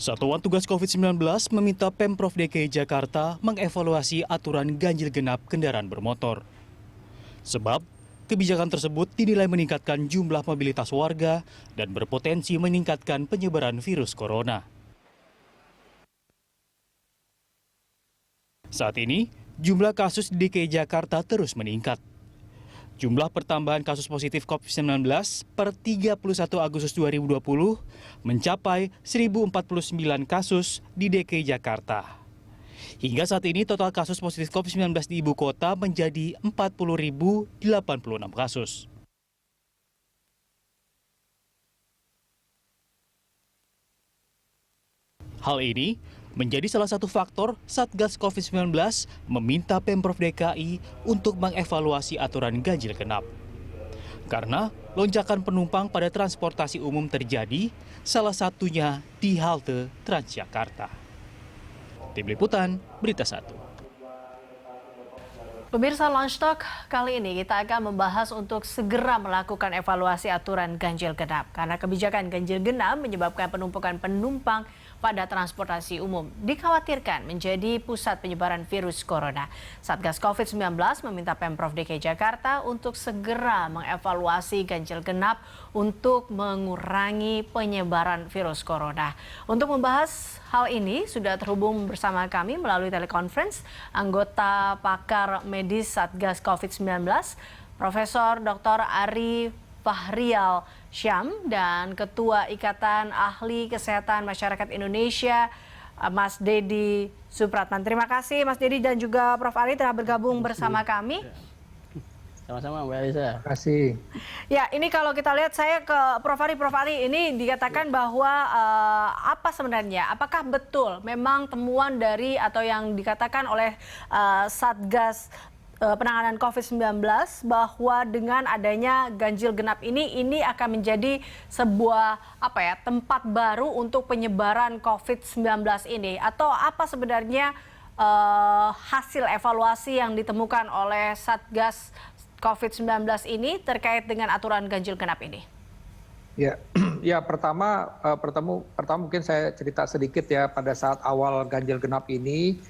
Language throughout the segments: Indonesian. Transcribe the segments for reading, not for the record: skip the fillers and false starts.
Satuan Tugas COVID-19 meminta Pemprov DKI Jakarta mengevaluasi aturan ganjil genap kendaraan bermotor. Sebab, kebijakan tersebut dinilai meningkatkan jumlah mobilitas warga dan berpotensi meningkatkan penyebaran virus corona. Saat ini, jumlah kasus di DKI Jakarta terus meningkat. Jumlah pertambahan kasus positif COVID-19 per 31 Agustus 2020 mencapai 1.049 kasus di DKI Jakarta. Hingga saat ini total kasus positif COVID-19 di ibu kota menjadi 40.086 kasus. Hal ini menjadi salah satu faktor Satgas COVID-19 meminta Pemprov DKI untuk mengevaluasi aturan ganjil genap. Karena lonjakan penumpang pada transportasi umum terjadi, salah satunya di halte Transjakarta. Tim Liputan, Berita 1. Pemirsa Lunch Talk, kali ini kita akan membahas untuk segera melakukan evaluasi aturan ganjil genap. Karena kebijakan ganjil genap menyebabkan penumpukan penumpang pada transportasi umum dikhawatirkan menjadi pusat penyebaran virus corona. Satgas COVID-19 meminta Pemprov DKI Jakarta untuk segera mengevaluasi ganjil genap untuk mengurangi penyebaran virus corona. Untuk membahas hal ini sudah terhubung bersama kami melalui telekonferensi anggota pakar medis Satgas COVID-19, Profesor Dr. Ari Fahrial Syam dan Ketua Ikatan Ahli Kesehatan Masyarakat Indonesia, Mas Dedi Supratman. Terima kasih Mas Dedi dan juga Prof. Ari telah bergabung bersama kami. Sama-sama Mbak Elisa. Terima kasih. Ya, ini kalau kita lihat saya ke Prof. Ari ini dikatakan bahwa apa sebenarnya? Apakah betul memang temuan dari atau yang dikatakan oleh Satgas penanganan COVID-19 bahwa dengan adanya ganjil genap ini akan menjadi sebuah tempat baru untuk penyebaran COVID-19 ini, atau apa sebenarnya hasil evaluasi yang ditemukan oleh Satgas COVID-19 ini terkait dengan aturan ganjil genap ini? Ya, pertama mungkin saya cerita sedikit ya, pada saat awal ganjil genap ini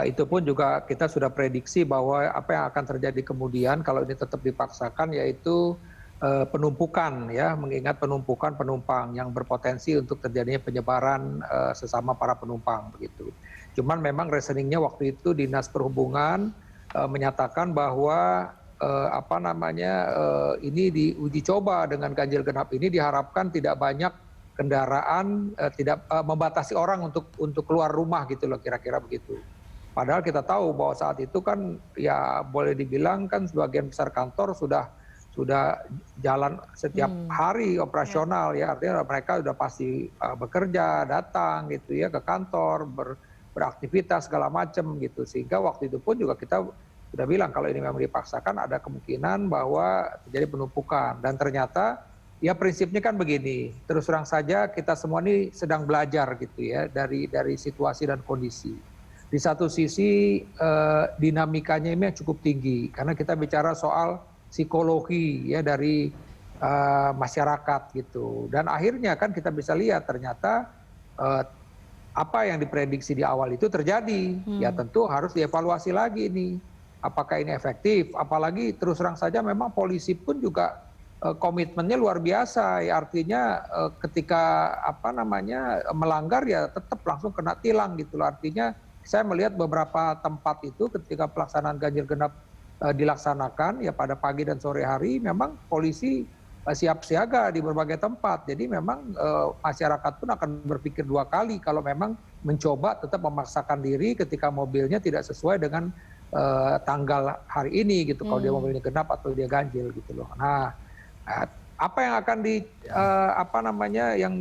itu pun juga kita sudah prediksi bahwa apa yang akan terjadi kemudian kalau ini tetap dipaksakan yaitu penumpukan ya, mengingat penumpukan penumpang yang berpotensi untuk terjadinya penyebaran sesama para penumpang begitu. Cuman memang reasoningnya waktu itu Dinas Perhubungan menyatakan bahwa ini diuji coba dengan ganjil genap ini diharapkan tidak banyak kendaraan, tidak membatasi orang untuk keluar rumah gitu loh, kira-kira begitu. Padahal kita tahu bahwa saat itu kan ya boleh dibilang kan sebagian besar kantor sudah jalan setiap hari operasional ya, artinya mereka sudah pasti bekerja, datang gitu ya ke kantor, beraktivitas segala macam gitu, sehingga waktu itu pun juga kita sudah bilang kalau ini memang dipaksakan ada kemungkinan bahwa terjadi penumpukan. Dan ternyata ya prinsipnya kan begini, terus terang saja kita semua ini sedang belajar gitu ya dari situasi dan kondisi. Di satu sisi dinamikanya ini cukup tinggi karena kita bicara soal psikologi ya dari masyarakat gitu. Dan akhirnya kan kita bisa lihat ternyata apa yang diprediksi di awal itu terjadi. Ya tentu harus dievaluasi lagi ini. Apakah ini efektif? Apalagi terus terang saja memang polisi pun juga komitmennya luar biasa. Ya, artinya ketika melanggar ya tetap langsung kena tilang gitu loh. Artinya saya melihat beberapa tempat itu ketika pelaksanaan ganjil genap dilaksanakan ya pada pagi dan sore hari memang polisi siap siaga di berbagai tempat. Jadi memang masyarakat pun akan berpikir dua kali kalau memang mencoba tetap memaksakan diri ketika mobilnya tidak sesuai dengan tanggal hari ini gitu. Kalau dia mobilnya genap atau dia ganjil gitu loh. Nah, apa yang akan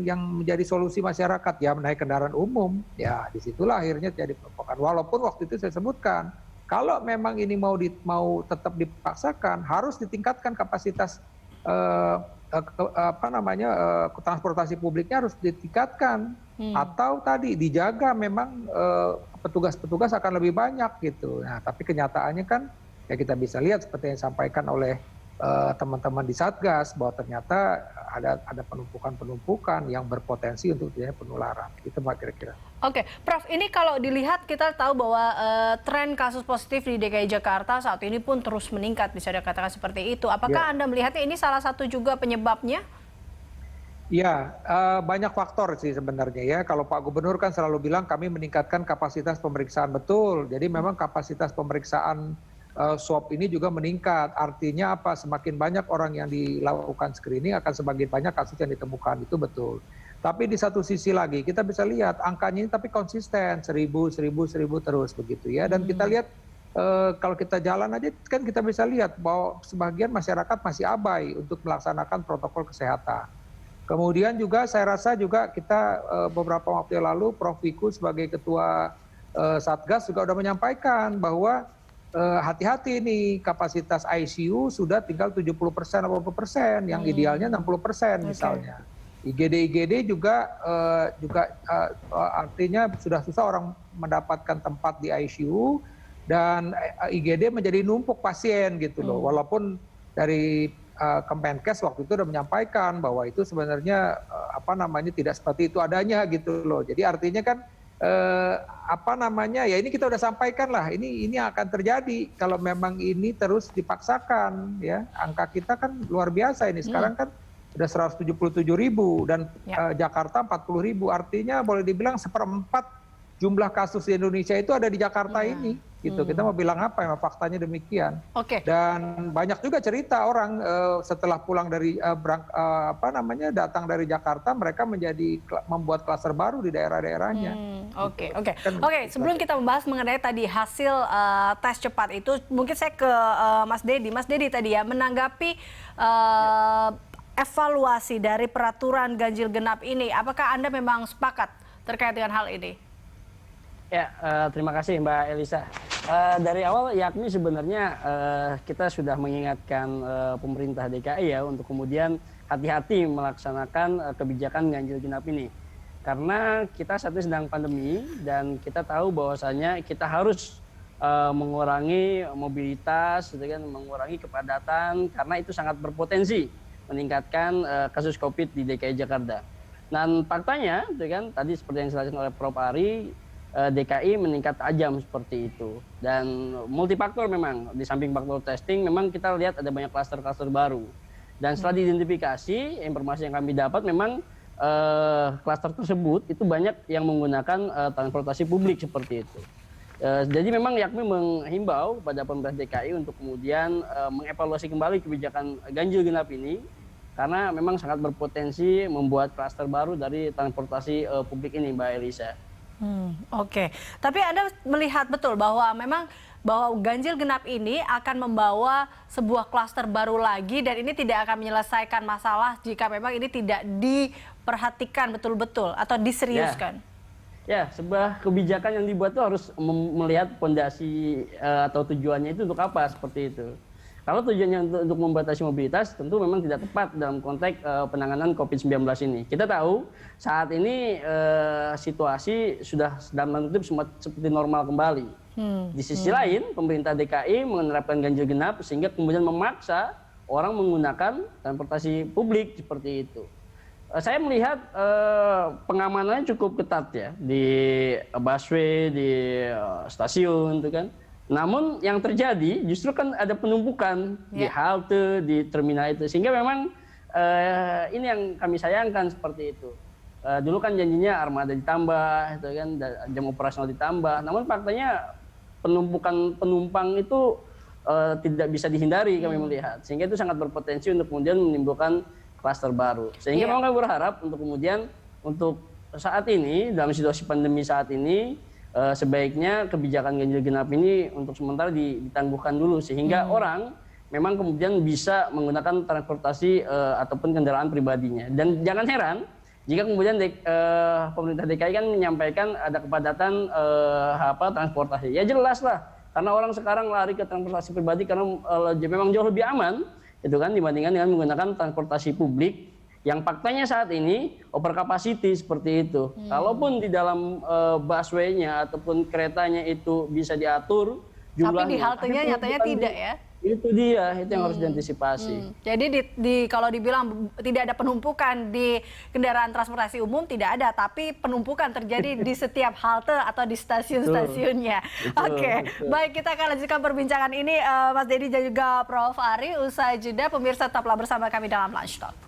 yang menjadi solusi masyarakat ya menaik kendaraan umum ya, disitulah akhirnya jadi penumpukan. Walaupun waktu itu saya sebutkan kalau memang ini mau tetap dipaksakan harus ditingkatkan kapasitas transportasi publiknya harus ditingkatkan atau tadi dijaga memang petugas-petugas akan lebih banyak gitu. Nah tapi kenyataannya kan ya kita bisa lihat seperti yang disampaikan oleh teman-teman di Satgas bahwa ternyata ada penumpukan yang berpotensi untuk terjadi penularan. Itu Mbak kira-kira. Oke, Prof, ini kalau dilihat kita tahu bahwa tren kasus positif di DKI Jakarta saat ini pun terus meningkat, bisa dikatakan seperti itu. Apakah Anda melihatnya ini salah satu juga penyebabnya? Ya, banyak faktor sih sebenarnya ya. Kalau Pak Gubernur kan selalu bilang kami meningkatkan kapasitas pemeriksaan, betul. Jadi memang kapasitas pemeriksaan swab ini juga meningkat. Artinya apa? Semakin banyak orang yang dilakukan screening akan semakin banyak kasus yang ditemukan, itu betul. Tapi di satu sisi lagi kita bisa lihat angkanya ini tapi konsisten 1000 terus begitu ya. Dan kita lihat kalau kita jalan aja kan kita bisa lihat bahwa sebagian masyarakat masih abai untuk melaksanakan protokol kesehatan. Kemudian juga saya rasa juga kita beberapa waktu yang lalu Prof. Wiku sebagai ketua Satgas juga sudah menyampaikan bahwa hati-hati nih kapasitas ICU sudah tinggal 70% 80%, yang idealnya 60% misalnya. IGD juga artinya sudah susah orang mendapatkan tempat di ICU dan IGD menjadi numpuk pasien gitu loh. Walaupun dari Kemenkes waktu itu sudah menyampaikan bahwa itu sebenarnya tidak seperti itu adanya gitu loh. Jadi artinya kan ya ini kita udah sampaikan lah, ini akan terjadi kalau memang ini terus dipaksakan ya. Angka kita kan luar biasa ini sekarang kan udah 177.000 dan Jakarta 40.000, artinya boleh dibilang 1/4 jumlah kasus di Indonesia itu ada di Jakarta ini gitu. Kita mau bilang apa, memang faktanya demikian. Dan banyak juga cerita orang setelah pulang dari datang dari Jakarta, mereka membuat klaster baru di daerah-daerahnya. Oke, sebelum kita membahas mengenai tadi hasil tes cepat itu, mungkin saya ke Mas Dedi. Mas Dedi tadi ya menanggapi evaluasi dari peraturan ganjil genap ini, apakah Anda memang sepakat terkait dengan hal ini? Ya, terima kasih Mbak Elisa. Dari awal yakni sebenarnya kita sudah mengingatkan pemerintah DKI ya untuk kemudian hati-hati melaksanakan kebijakan ganjil genap ini. Karena kita saat ini sedang pandemi dan kita tahu bahwasanya kita harus mengurangi mobilitas, mengurangi kepadatan karena itu sangat berpotensi meningkatkan kasus COVID di DKI Jakarta. Dan faktanya, tadi seperti yang dijelaskan oleh Prof. Ari, DKI meningkat tajam seperti itu. Dan multifaktor memang, di samping faktor testing, memang kita lihat ada banyak klaster-klaster baru. Dan setelah diidentifikasi, informasi yang kami dapat memang klaster tersebut itu banyak yang menggunakan transportasi publik seperti itu. Jadi memang yakni menghimbau pada pemerintah DKI untuk kemudian mengevaluasi kembali kebijakan ganjil genap ini karena memang sangat berpotensi membuat klaster baru dari transportasi publik ini, Mbak Elisa. Tapi Anda melihat betul bahwa ganjil genap ini akan membawa sebuah klaster baru lagi dan ini tidak akan menyelesaikan masalah jika memang ini tidak diperhatikan betul-betul atau diseriuskan. Ya, sebuah kebijakan yang dibuat itu harus melihat fondasi atau tujuannya itu untuk apa seperti itu. Kalau tujuannya untuk membatasi mobilitas, tentu memang tidak tepat dalam konteks penanganan COVID-19 ini. Kita tahu saat ini situasi sudah dalam tanda kutip seperti normal kembali. Di sisi lain, pemerintah DKI menerapkan ganjil genap sehingga kemudian memaksa orang menggunakan transportasi publik seperti itu. Saya melihat pengamanannya cukup ketat ya di busway, di stasiun, itu kan. Namun yang terjadi justru kan ada penumpukan di halte, di terminal itu, sehingga memang ini yang kami sayangkan seperti itu. Dulu kan janjinya armada ditambah, itu kan, jam operasional ditambah. Namun faktanya penumpukan penumpang itu tidak bisa dihindari kami melihat, sehingga itu sangat berpotensi untuk kemudian menimbulkan klaster baru. Sehingga memang kami berharap untuk kemudian untuk saat ini dalam situasi pandemi saat ini sebaiknya kebijakan ganjil genap ini untuk sementara ditangguhkan dulu sehingga orang memang kemudian bisa menggunakan transportasi ataupun kendaraan pribadinya. Dan jangan heran jika kemudian pemerintah DKI kan menyampaikan ada kepadatan transportasi. Ya jelas lah, karena orang sekarang lari ke transportasi pribadi karena memang jauh lebih aman itu kan dibandingkan dengan menggunakan transportasi publik yang faktanya saat ini over capacity seperti itu. Kalaupun di dalam busway-nya ataupun keretanya itu bisa diatur jumlahnya, tapi di haltenya nyatanya tidak ya? Itu dia, itu yang harus diantisipasi. Jadi kalau dibilang tidak ada penumpukan di kendaraan transportasi umum, tidak ada, tapi penumpukan terjadi di setiap halte atau di stasiun-stasiunnya. Oke, baik, kita akan lanjutkan perbincangan ini Mas Dedi dan juga Prof. Ari usai jeda. Pemirsa tetaplah bersama kami dalam Lunch Talk.